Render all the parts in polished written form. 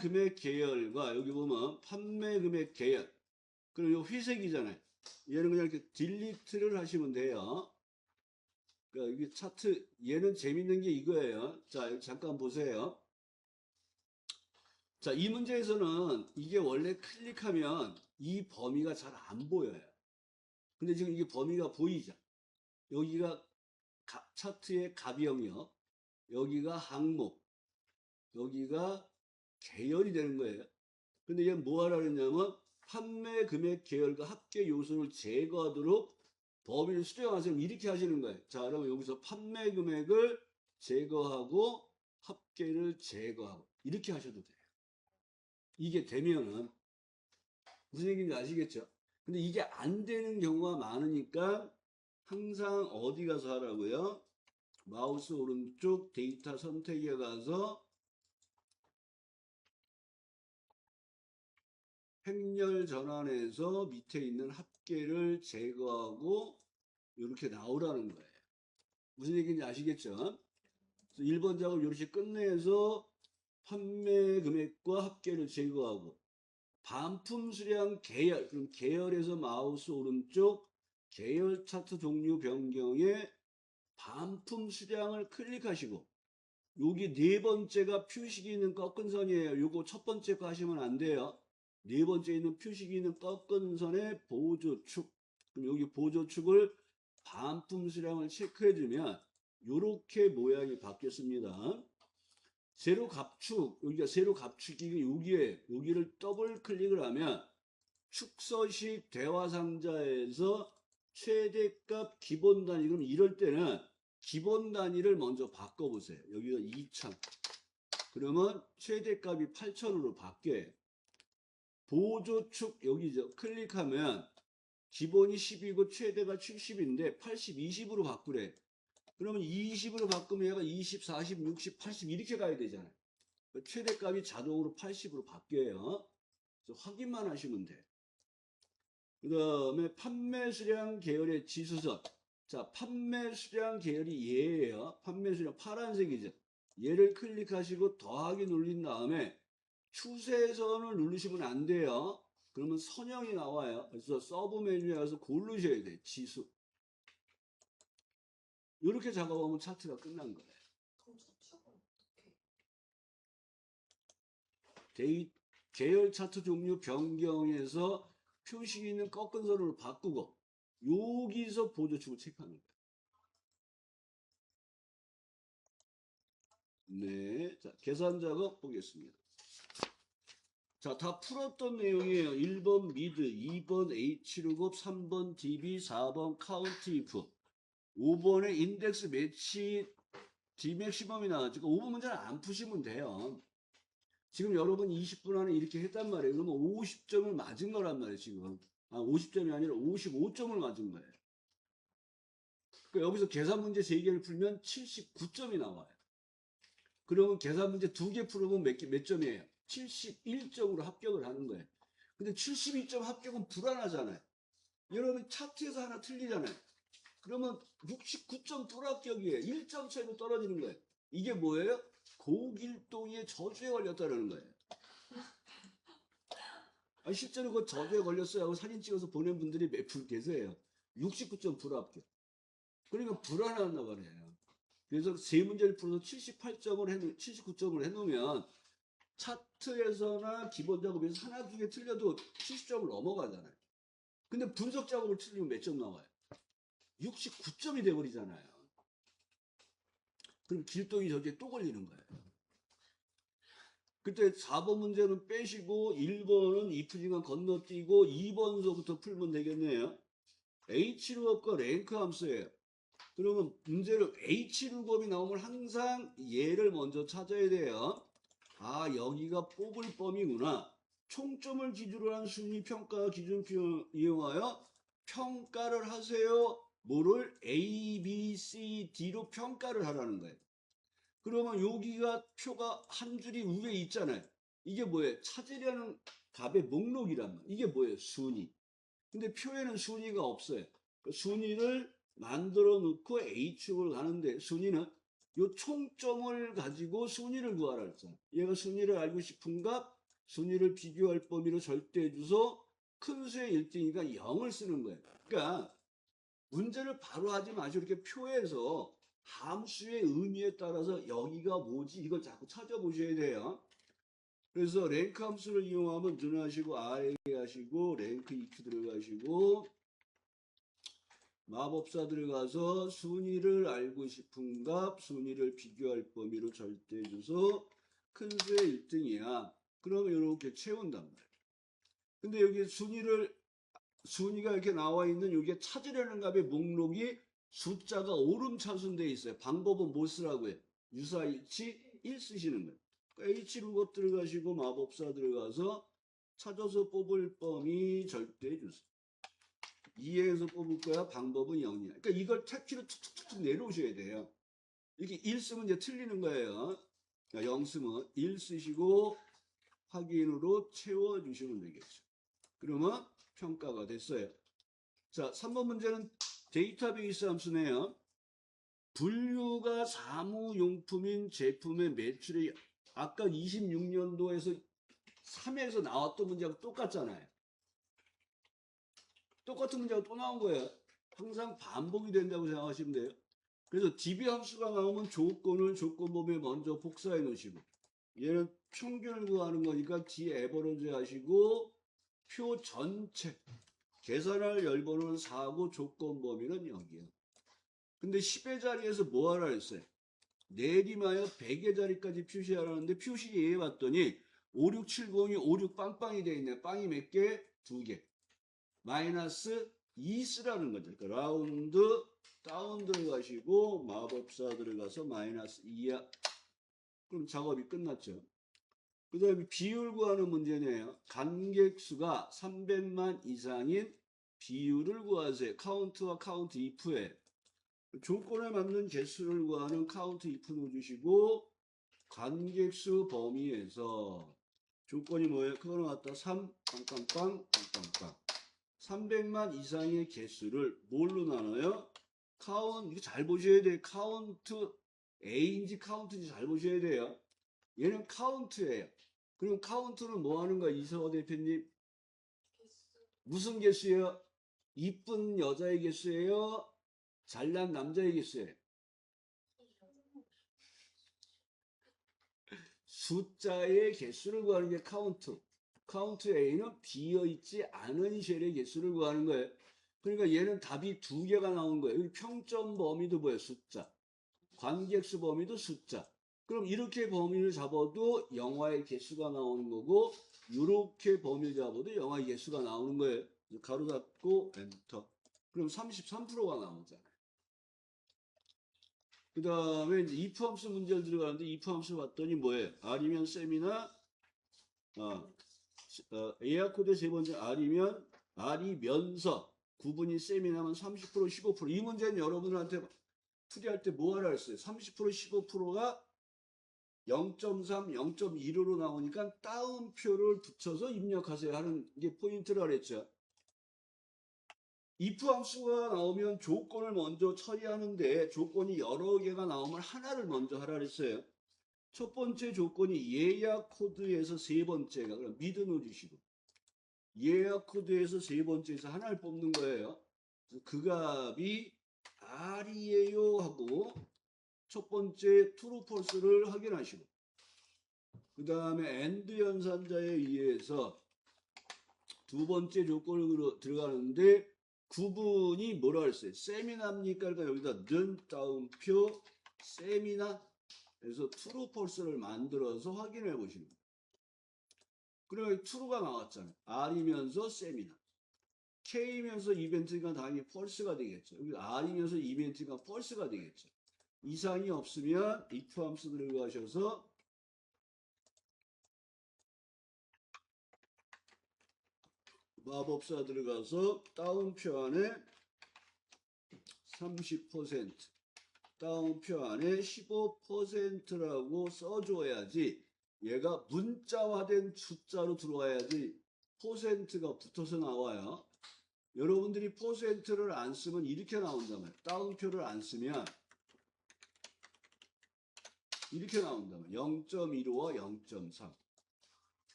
금액 계열과 여기 보면 판매 금액 계열. 그럼 요 회색이잖아요. 얘는 그냥 이렇게 딜리트를 하시면 돼요. 그러니까 이게 차트, 얘는 재밌는 게 이거예요. 자, 잠깐 보세요. 자, 이 문제에서는 이게 원래 클릭하면 이 범위가 잘 안 보여요. 근데 지금 이게 범위가 보이죠? 여기가 차트의 값 영역, 여기가 항목, 여기가 계열이 되는 거예요. 근데 얘는 뭐 하라 그랬냐면 판매 금액 계열과 합계 요소를 제거하도록 범위를 수정하세요. 이렇게 하시는 거예요. 자, 그러면 여기서 판매 금액을 제거하고 합계를 제거하고 이렇게 하셔도 돼요. 이게 되면은 무슨 얘기인지 아시겠죠? 근데 이게 안 되는 경우가 많으니까 항상 어디 가서 하라고요? 마우스 오른쪽 데이터 선택에 가서 행렬 전환에서 밑에 있는 합계를 제거하고 이렇게 나오라는 거예요. 무슨 얘기인지 아시겠죠? 1번 작업 이렇게 끝내서 판매 금액과 합계를 제거하고 반품 수량 계열, 그럼 계열에서 마우스 오른쪽 계열 차트 종류 변경에 반품 수량을 클릭하시고 여기 네 번째가 표식이 있는 꺾은 선이에요. 요거 첫 번째 거 하시면 안 돼요. 네 번째 있는 표식이 있는 꺾은 선의 보조축. 그럼 여기 보조축을 반품 수량을 체크해 주면 요렇게 모양이 바뀌었습니다. 세로 갑축, 여기가 세로 갑축이 여기에 여기를 더블 클릭을 하면 축서식 대화 상자에서 최대값 기본 단위, 그럼 이럴 때는 기본 단위를 먼저 바꿔보세요. 여기가 2000. 그러면 최대값이 8000으로 바뀌어요. 보조축 여기죠. 클릭하면 기본이 10이고 최대가 70인데 80, 20으로 바꾸래. 그러면 20으로 바꾸면 얘가 20, 40, 60, 80 이렇게 가야 되잖아요. 최대값이 자동으로 80으로 바뀌어요. 그래서 확인만 하시면 돼. 그 다음에 판매 수량 계열의 지수선. 자, 판매 수량 계열이 얘예요. 판매 수량 파란색이죠. 얘를 클릭하시고 더하기 눌린 다음에 추세선을 누르시면 안 돼요. 그러면 선형이 나와요. 그래서 서브 메뉴에 가서 고르셔야 돼요. 지수. 이렇게 작업하면 차트가 끝난 거예요. 그럼 저축은 어떻게? 계열 차트 종류 변경해서 표식이 있는 꺾은 선으로 바꾸고 여기서 보조축을 체크하는 거예요. 네, 자 계산 작업 보겠습니다. 자, 다 풀었던 내용이에요. 1번 미드, 2번 H룩업, 3번 DB, 4번 카운트 if, 5번에 인덱스 매치 D맥시멈이 나왔죠. 5번 문제는 안 푸시면 돼요. 지금 여러분 20분 안에 이렇게 했단 말이에요. 그러면 50점을 맞은 거란 말이에요, 지금. 아, 50점이 아니라 55점을 맞은 거예요. 그러니까 여기서 계산 문제 3개를 풀면 79점이 나와요. 그러면 계산 문제 2개 풀으면 몇 점이에요? 71점으로 합격을 하는 거예요. 근데 72점 합격은 불안하잖아요. 여러분 차트에서 하나 틀리잖아요. 그러면 69점 불합격이에요. 1점 차이로 떨어지는 거예요. 이게 뭐예요? 고길동이의 저주에 걸렸다는 거예요. 아니, 실제로 그 저주에 걸렸어요 하고 사진 찍어서 보낸 분들이 몇 분 계세요. 69점 불합격. 그러니까 불안하나 봐요. 그래서 세 문제를 풀어서 79점을 해놓으면 차트에서나 기본 작업에서 하나 두 개 틀려도 70점을 넘어가잖아요. 근데 분석 작업을 틀리면 몇 점 나와요? 69점이 돼버리잖아요. 그럼 길동이 저기에 또 걸리는 거예요. 그때 4번 문제는 빼시고 1번은 이프지만 건너뛰고 2번서부터 풀면 되겠네요. H룩업과 랭크 함수예요. 그러면 문제를 H룩업이 나오면 항상 얘를 먼저 찾아야 돼요. 아, 여기가 뽑을 범위구나. 총점을 기준으로 한 순위 평가 기준표 이용하여 평가를 하세요. 뭐를 A, B, C, D로 평가를 하라는 거예요. 그러면 여기가 표가 한 줄이 위에 있잖아요. 이게 뭐예요? 찾으려는 값의 목록이란 말이에요. 이게 뭐예요? 순위. 근데 표에는 순위가 없어요. 그 순위를 만들어 놓고 H축을 가는데 순위는 요 총점을 가지고 순위를 구하라 했잖아. 얘가 순위를 알고 싶은 값, 순위를 비교할 범위로 절대 주소, 큰 수의 1등이니까 0을 쓰는 거예요. 그러니까 문제를 바로 하지 마시고 이렇게 표에서 함수의 의미에 따라서 여기가 뭐지 이걸 자꾸 찾아보셔야 돼요. 그래서 랭크 함수를 이용하면 눈하시고 아래 하시고 랭크 EQ 들어가시고 마법사 들어가서 순위를 알고 싶은 값, 순위를 비교할 범위로 절대 주소, 큰 수의 1등이야. 그러면 이렇게 채운단 말이야. 근데 여기 순위가 이렇게 나와 있는 여기에 찾으려는 값의 목록이 숫자가 오름차순 돼 있어요. 방법은 뭐 쓰라고요? 유사일치 1 쓰시는 거예요. 그러니까 H 루업 들어가시고 마법사 들어가서 찾아서 뽑을 범위 절대 주소. 2에서 뽑을 거야. 방법은 0이야. 그러니까 이걸 택키로 툭툭툭 내려오셔야 돼요. 이렇게 1 쓰면 이제 틀리는 거예요. 그러니까 0 쓰면 1 쓰시고 확인으로 채워주시면 되겠죠. 그러면 평가가 됐어요. 자, 3번 문제는 데이터베이스 함수네요. 분류가 사무용품인 제품의 매출이 아까 26년도에서 3에서 나왔던 문제하고 똑같잖아요. 똑같은 문제가 또 나온 거예요. 항상 반복이 된다고 생각하시면 돼요. 그래서 DB 함수가 나오면 조건을 조건범위에 먼저 복사해 놓으시고 얘는 평균을 구하는 거니까 D 에버러지 하시고 표 전체 계산할 열번호는 4고 조건 범위는 0이에요. 근데 10의 자리에서 뭐 하라 했어요? 내림하여 100의 자리까지 표시하라는데 표시해 봤더니 5670이 56 빵빵이 돼 있네. 빵이 몇 개? 2개. 마이너스 2 쓰라는 거죠. 그러니까 라운드 다운 들어가시고 마법사 들어가서 마이너스 2야. 그럼 작업이 끝났죠. 그 다음에 비율 구하는 문제네요. 관객수가 300만 이상인 비율을 구하세요. 카운트와 카운트 if에 조건에 맞는 개수를 구하는 카운트 if 넣어주시고 관객수 범위에서 조건이 뭐예요? 그거는 갖다 3 빵빵빵 빵빵빵 300만 이상의 개수를 뭘로 나눠요? 이거 잘 보셔야 돼요. 카운트 A인지 카운트인지 잘 보셔야 돼요. 얘는 카운트예요. 그럼 카운트는 뭐 하는 거야, 이서호 대표님? 무슨 개수예요? 이쁜 여자의 개수예요? 잘난 남자의 개수예요? 숫자의 개수를 구하는 게 카운트. 카운트 A는 비어있지 않은 쉘의 개수를 구하는 거예요. 그러니까 얘는 답이 2개가 나온 거예요. 여기 평점 범위도 뭐예요? 숫자. 관객수 범위도 숫자. 그럼 이렇게 범위를 잡아도 영화의 개수가 나오는 거고 이렇게 범위를 잡아도 영화의 개수가 나오는 거예요. 가로 닫고 엔터. 그럼 33%가 나오잖아요. 그 다음에 이제 if 함수 문제를 들어가는데 if 함수 봤더니 뭐예요? R이면 셈이나 AR 코드 세 번째 R이면 R이면서 구분이 셈이 나면 30% 15%. 이 문제는 여러분들한테 풀이할 때 뭐 하라 했어요? 30% 15%가 0.3, 0.15로 나오니까 따옴표를 붙여서 입력하세요 하는 게 포인트라 그랬죠. if 함수가 나오면 조건을 먼저 처리하는데 조건이 여러 개가 나오면 하나를 먼저 하라 그랬어요. 첫 번째 조건이 예약 코드에서 세 번째가 그럼 미드 넣어주시고 예약 코드에서 세 번째에서 하나를 뽑는 거예요. 그 값이 R이에요 하고 첫 번째 true false를 확인하시고 그 다음에 AND 연산자에 의해서 두 번째 조건으로 들어가는데 구분이 뭐라 그랬어요? 셈이납니까? 그러니까 여기다 는 따옴표 셈이나 그래서 true false를 만들어서 확인해 보시는 거예요. 그러면 true가 나왔잖아요. R이면서 셈이나 K이면서 이벤트가 당연히 false가 되겠죠. 여기 R이면서 이벤트가 false가 되겠죠. 이상이 없으면 if 함수 들어가셔서 마법사 들어가서 다운표 안에 30% 다운표 안에 15%라고 써줘야지 얘가 문자화된 숫자로 들어와야지 퍼센트가 붙어서 나와요. 여러분들이 퍼센트를 안 쓰면 이렇게 나온단 말이에요. 다운표를 안 쓰면 이렇게 나온다면 0.15와 0.3.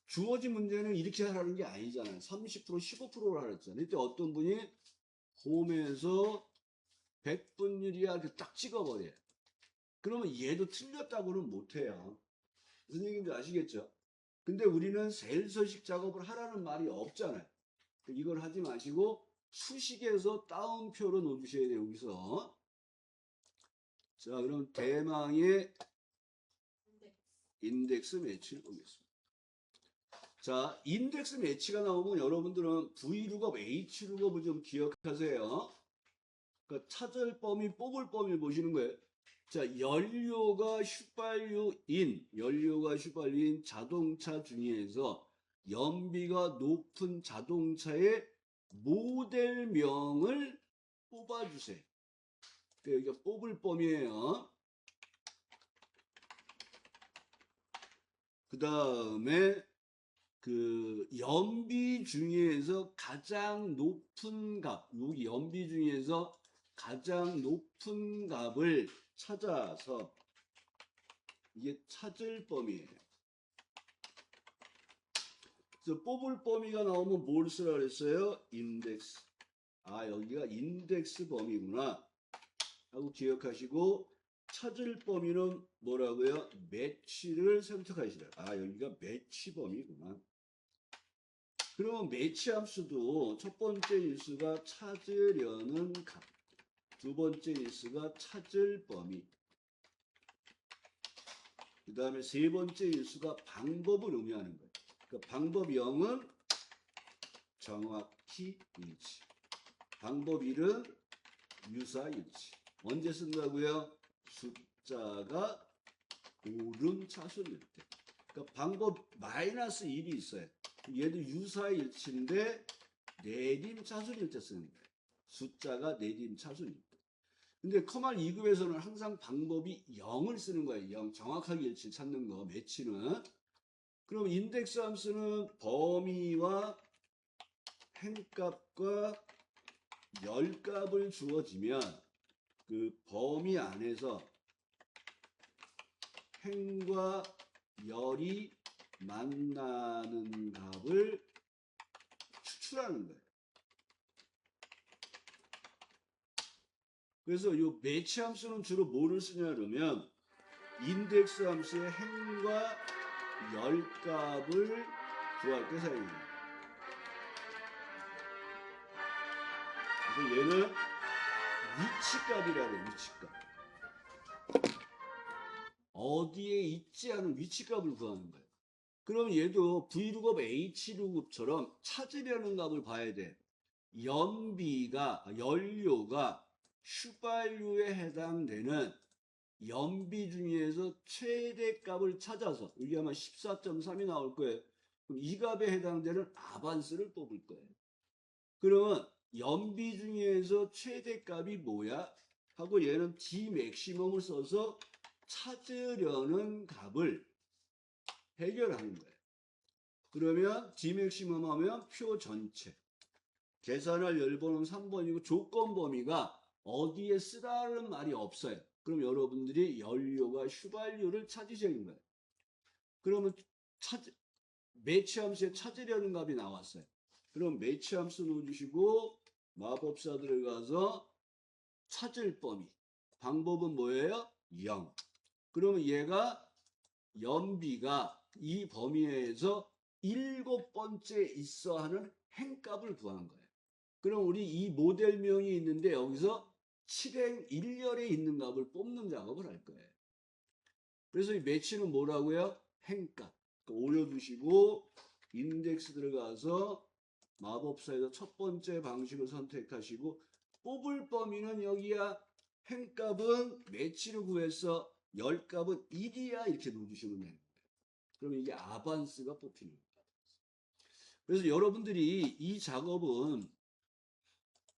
주어진 문제는 이렇게 하라는 게 아니잖아요. 30%, 15%를 하랬잖아요. 이때 어떤 분이 홈에서 100분율이야 이렇게 딱 찍어버려요. 그러면 얘도 틀렸다고는 못해요. 무슨 얘기인지 아시겠죠? 근데 우리는 셀서식 작업을 하라는 말이 없잖아요. 이걸 하지 마시고 수식에서 따옴표로 넣어주셔야 돼요. 여기서. 자, 그럼 대망의 인덱스 매치를 보겠습니다. 자, 인덱스 매치가 나오면 여러분들은 V룩업, H룩업을 좀 기억하세요. 그러니까 찾을 범위, 뽑을 범위 보시는 거예요. 자, 연료가 휘발유인 자동차 중에서 연비가 높은 자동차의 모델명을 뽑아주세요. 그러니까 여기가 뽑을 범위예요. 그 다음에 그 연비 중에서 가장 높은 값, 여기 연비 중에서 가장 높은 값을 찾아서 이게 찾을 범위예요. 그래서 뽑을 범위가 나오면 뭘 쓰라 그랬어요? 인덱스. 아, 여기가 인덱스 범위구나 하고 기억하시고, 찾을 범위는 뭐라고요? 매치를 선택하시라. 아, 여기가 매치 범위구나. 그러면 매치 함수도 첫 번째 일수가 찾으려는 값, 두 번째 일수가 찾을 범위, 그 다음에 세 번째 일수가 방법을 의미하는 거예요. 그러니까 방법 0은 정확히 일치, 방법 1은 유사일치. 언제 쓴다고요? 숫자가 오름차순일 때. 그러니까 방법 -1이 있어요. 얘도 유사일치인데 내림차순일 때 쓰는 거예요. 숫자가 내림차순일 때. 근데 커말 2급에서는 항상 방법이 0을 쓰는 거예요. 0. 정확하게 일치 찾는 거, 매치는. 그럼 인덱스 함수는 범위와 행값과 열값을 주어지면 그 범위 안에서 행과 열이 만나는 값을 추출하는 거예요. 그래서 이 매치 함수는 주로 뭐를 쓰냐 그러면 인덱스 함수의 행과 열값을 구할 때 사용해요. 그래서 얘는 위치값이라 그래요. 위치값. 어디에 있지 않은 위치값을 구하는 거예요. 그럼 얘도 V룩업, H룩업처럼 찾으려는 값을 봐야 돼. 연료가 휘발유에 해당되는 연비 중에서 최대값을 찾아서, 여기 아마 14.3이 나올 거예요. 그럼 이 값에 해당되는 아반스를 뽑을 거예요. 그러면 연비 중에서 최대값이 뭐야? 하고 얘는 D 맥시멈을 써서 찾으려는 값을 해결하는 거예요. 그러면 D 맥시멈 하면 표 전체. 계산할 열번은 3번이고 조건 범위가 어디에 쓰라는 말이 없어요. 그럼 여러분들이 연료가 휘발유를 찾으시는 거예요. 그러면 매치 함수에 찾으려는 값이 나왔어요. 그럼 매치 함수 넣어주시고 마법사 들어가서 찾을 범위. 방법은 뭐예요? 0. 그러면 얘가 연비가 이 범위에서 7번째 있어 하는 행값을 구하는 거예요. 그럼 우리 이 모델명이 있는데 여기서 7행 1열에 있는 값을 뽑는 작업을 할 거예요. 그래서 이 매치는 뭐라고요? 행값. 올려두시고 인덱스 들어가서 마법사에서 첫 번째 방식을 선택하시고 뽑을 범위는 여기야. 행값은 매치를 구해서 열값은 1이야 이렇게 넣어주시면 돼요. 그러면 이게 아반스가 뽑히는 거예요. 그래서 여러분들이 이 작업은